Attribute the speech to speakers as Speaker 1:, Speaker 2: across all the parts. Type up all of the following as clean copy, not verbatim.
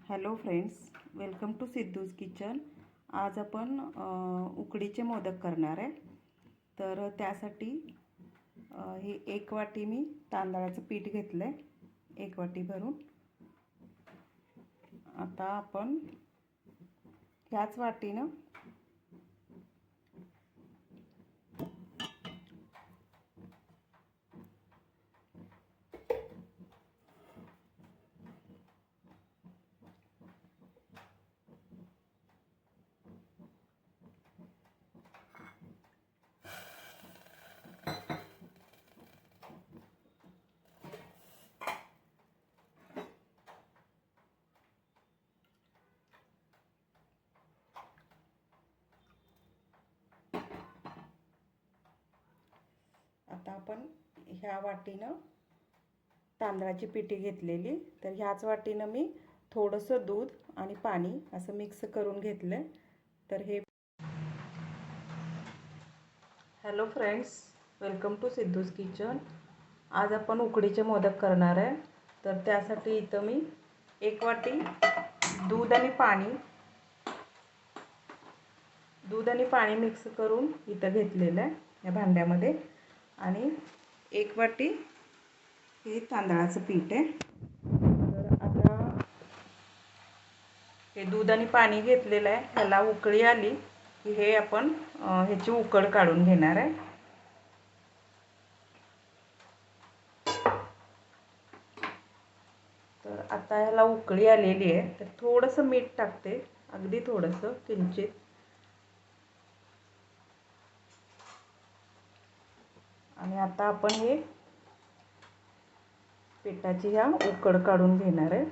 Speaker 1: Hello friends, welcome to Siddhu's kitchen. आज आपण उकडीचे मोदक करणार आहे। तर त्यासाठी ही एक वाटी मी तांदळाचं पीठ घेतलं आहे, एक वाटी भरून। आता आपण ह्याच वाटीनं आता आपण ह्या वाटीनं तांदळाची पिठी घेतलेली, तर ह्याच वाटीनं मी थोडंसं दूध आणि पाणी असं मिक्स करून घेतलं। तर हे hello friends, welcome to Siddhu's kitchen. आज आपण उकडीचे मोदक करणार आहे। तर त्यासाठी इथं मी एक वाटी दूध आणि पाणी मिक्स करून इथं घेतलेलं आहे या भांड्यामध्ये। आणि एक वाटी हे तांदळाचं पीठ आहे। तर आता हे दूध आणि पाणी घेतलेलं आहे, ह्याला उकळी आली की हे आपण ह्याची उकळ काढून घेणार आहे। तर आता ह्याला उकळी आलेली आहे, तर थोडंसं मीठ टाकते, अगदी थोडंसं, किंचित। आणि आता आपण हे पिठाची ह्या उकळ काढून घेणार आहे।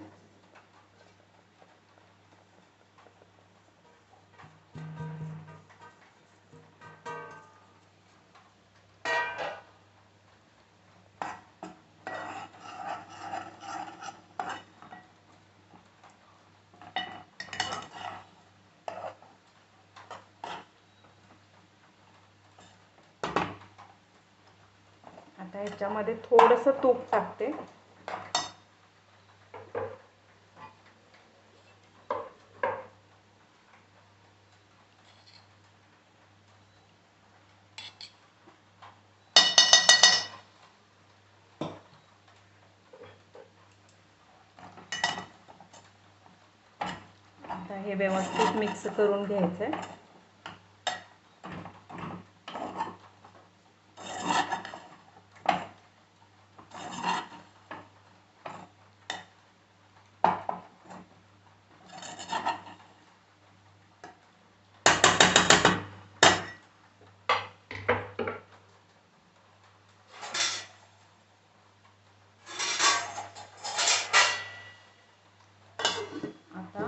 Speaker 1: आता ह्याच्यामध्ये थोडंसं तूप टाकते। आता हे व्यवस्थित मिक्स करून घ्यायचं आहे। आता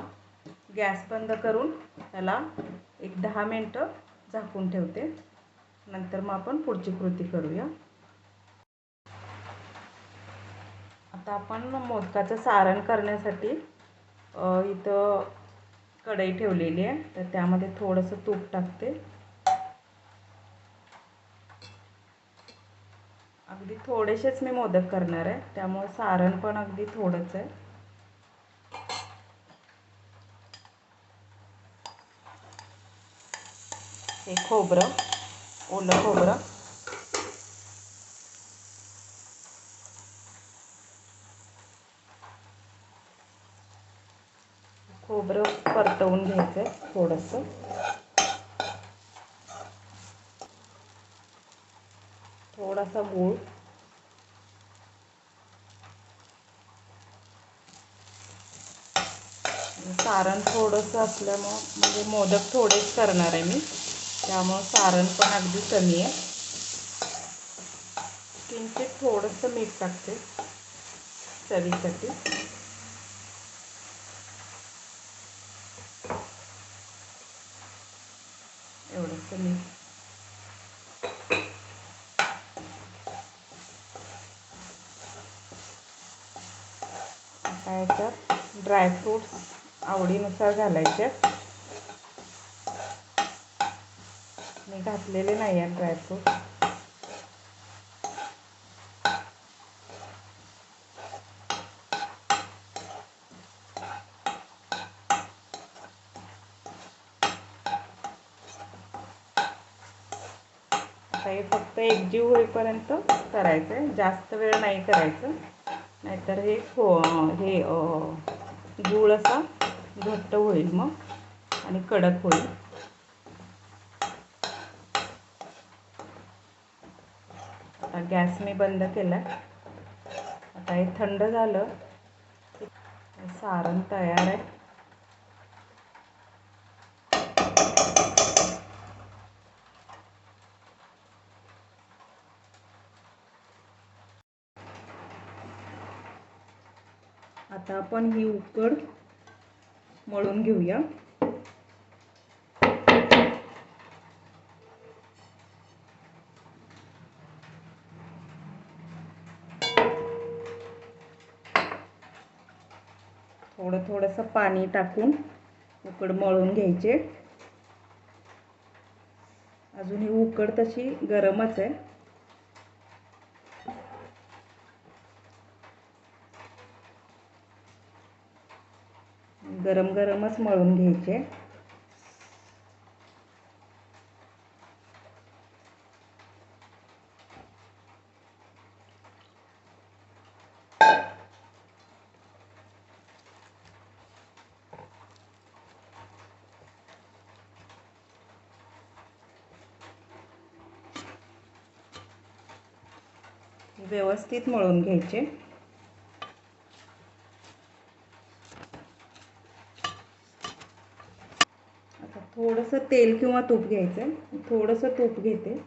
Speaker 1: गॅस बंद करून त्याला एक 10 मिनिटं झाकून ठेवते, नंतर मग आपण पुढची कृती करूया। आता आपण मोदकाचं सारण करण्यासाठी इथं कढई ठेवलेली आहे, तर त्यामध्ये थोडंसं तूप टाकते। अगदी थोडेसेच मी मोदक करणार आहे, त्यामुळे सारण पण अगदी थोडंच आहे। हे खोबरं, ओलं खोबरं, खोबरं परतवून घ्यायचं आहे थोडंसं। थोडासा गूळ, सारण थोडंसं असल्यामुळं म्हणजे मोदक थोडेच करणार आहे मी, त्यामुळं सारण पण अगदी कमी आहे। किंचित थोडंसं मीठ टाकते चवीसाठी। एवढंसं मीठ। आता याच्यात ड्रायफ्रूट्स आवडीनुसार घालायचे। मी घातलेले नाही आहेत ड्रायफ्रूट। आता हे फक्त एकजीव होईपर्यंत करायचं आहे, जास्त वेळ नाही करायचं, नाहीतर हे गूळ असा घट्ट होईल मग आणि कडक होईल. आता गॅस मी बंद केला. आता हे थंड झालं, सारण तयार आहे. आता आपण ही उकड मळून घेऊया. थोडंसं पाणी टाकून उकड मळून घ्यायचे. अजून ही उकड तशी गरमच आहे. गरम गरमच मळून घ्यायचे. व्यवस्थित मळून घ्यायचे. आता थोडंसं तेल किंवा तूप घ्यायचं. थोडंसं तूप घेते.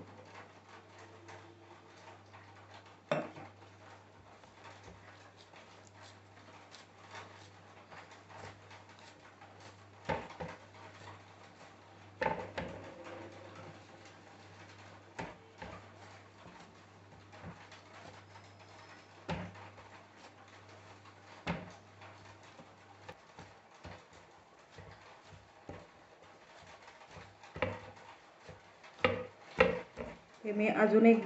Speaker 1: हे मी अजून एक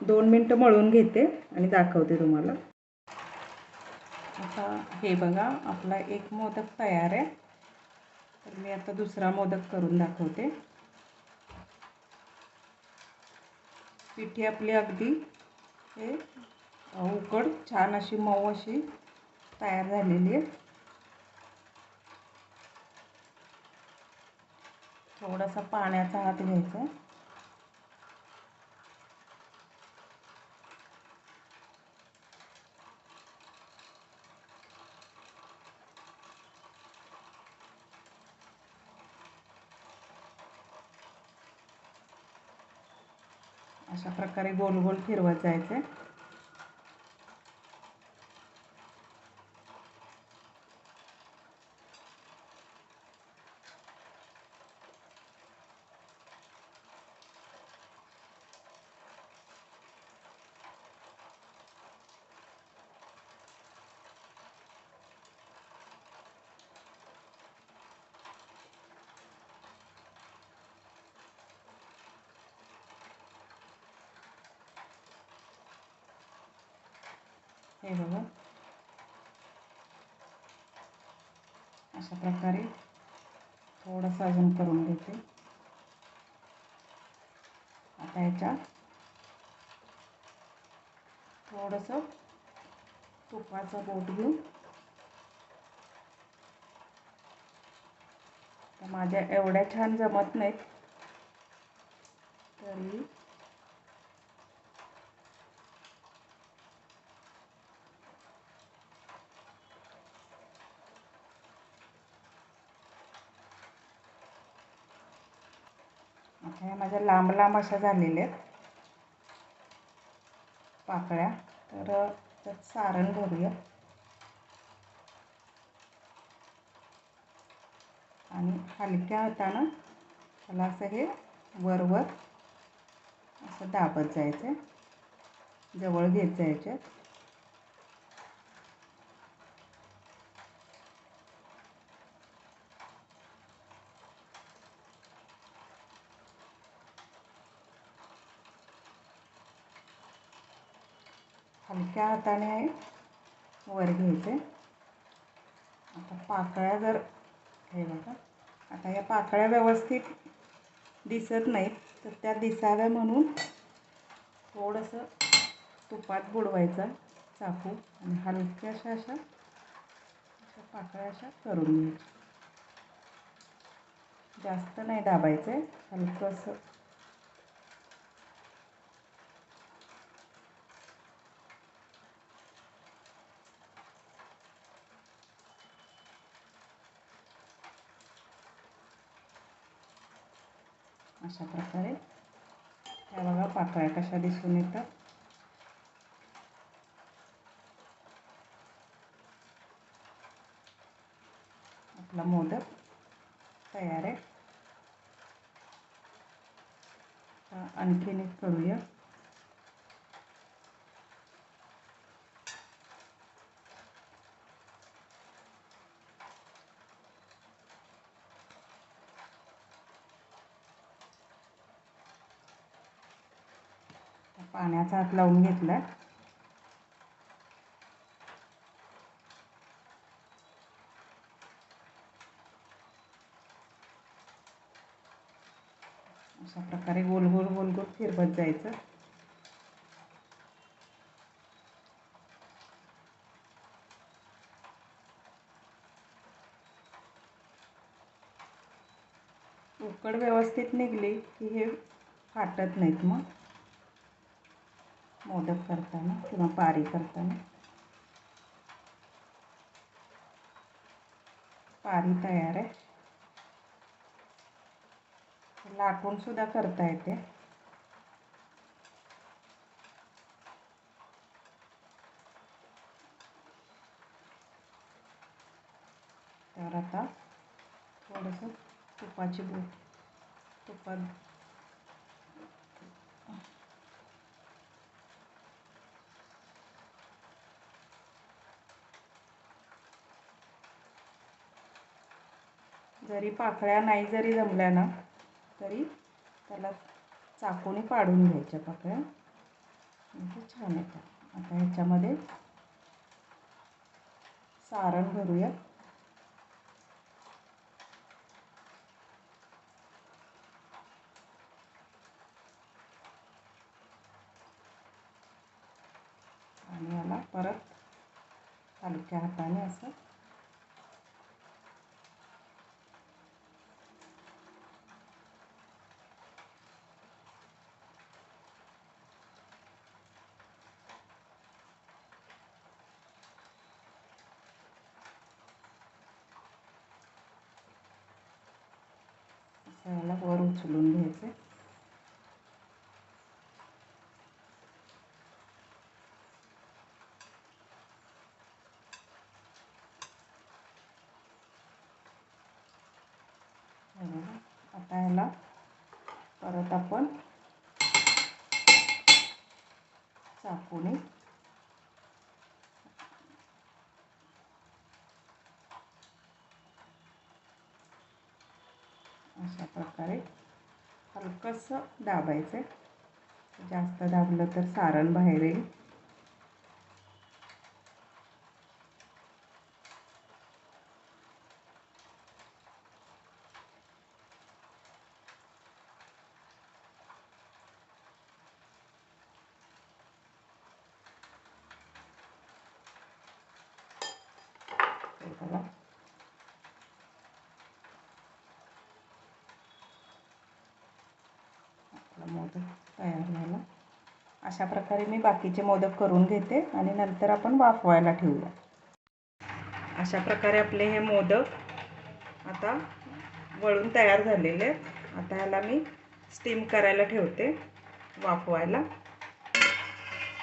Speaker 1: दोन मिनटं मळून घेते आणि दाखवते तुम्हाला. आता हे बघा, आपला एक मोदक तयार आहे. तर मी आता दुसरा मोदक करून दाखवते. पिठी आपली अगदी हे उकड छान अशी मऊ अशी तयार झालेली आहे. थोडासा पाण्याचा हात घ्यायचा. अशा प्रकारे गोल गोल फिरवत जायचे. हे बघा, अशा प्रकारे थोडंसं अजून करून घेते. आता याच्यात थोडंसं तुपाचा बोट घेऊन, माझ्या एवढ्या छान जमत नाहीत तरी आता ह्या माझ्या लांब लांब अशा झालेल्या आहेत पाकळ्या. तर त्यात सारण भरूया आणि हलक्या हातानं त्याला असं हे वरवर असं दाबत जायचं, जवळ घेत जायचे. हलक्या हाताने वर घ्यायचे. आता पाकळ्या जर हे बघा, आता या पाकळ्या व्यवस्थित दिसत नाहीत, तर त्या दिसाव्या म्हणून थोडंसं तुपात बुडवायचा चाकू आणि हलक्याशा अशा पाकळ्या अशा करून घ्यायच्या. जास्त नाही दाबायचं आहे, हलकंसं. अशा प्रकारे ह्या बघा पाकळ्या कशा दिसून येतात. आपला मोदक तयार आहे. आणखीन एक करूया. पाण्याचा हात लावून घेतला. अशा प्रकारे गोल गोल गोल गोल फिरवत जायचं. उकड व्यवस्थित निघली की हे फाटत नाहीत मग मोदक करताना किंवा पारी करताना. पारी तयार आहे. लाटून सुद्धा करता येते. तर आता थोडंसं तुपात जरी पाकळ्या नाही जरी जमल्या ना तरी त्याला चाकूने पाडून घ्यायच्या पाकळ्या, म्हणजे छान येतात. आता ह्याच्यामध्ये सारण भरूया. आणि याला परत हलक्या हाताने असं याला वर उचलून घ्यायचं. आता ह्याला परत आपण चाकूने अशा प्रकारे हलकंसं दाबायचं. जास्त दाबलं तर सारण बाहेर येईल. मोदक तयार झाला. अशा प्रकारे मी बाकीचे मोदक करून घेते आणि नंतर आपण वाफवायला ठेवूया. अशा प्रकारे आपले हे मोदक आता वळून तयार झालेले आहेत. आता ह्याला मी स्टीम करायला ठेवते, वाफवायला.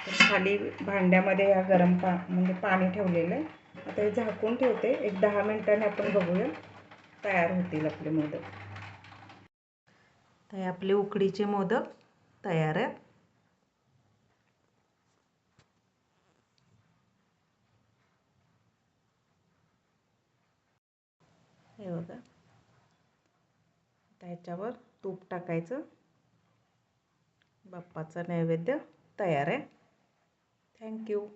Speaker 1: तर खाली भांड्यामध्ये या गरम म्हणजे पाणी ठेवलेलं आहे. आता हे झाकून ठेवते. एक 10 मिनिटांनी आपण बघूया तयार होतील आपले मोदक. तर हे आपले उकडीचे मोदक तयार आहेत. हे बघा, त्याच्यावर तूप टाकायचं. बाप्पाचा नैवेद्य तयार आहे. थँक्यू.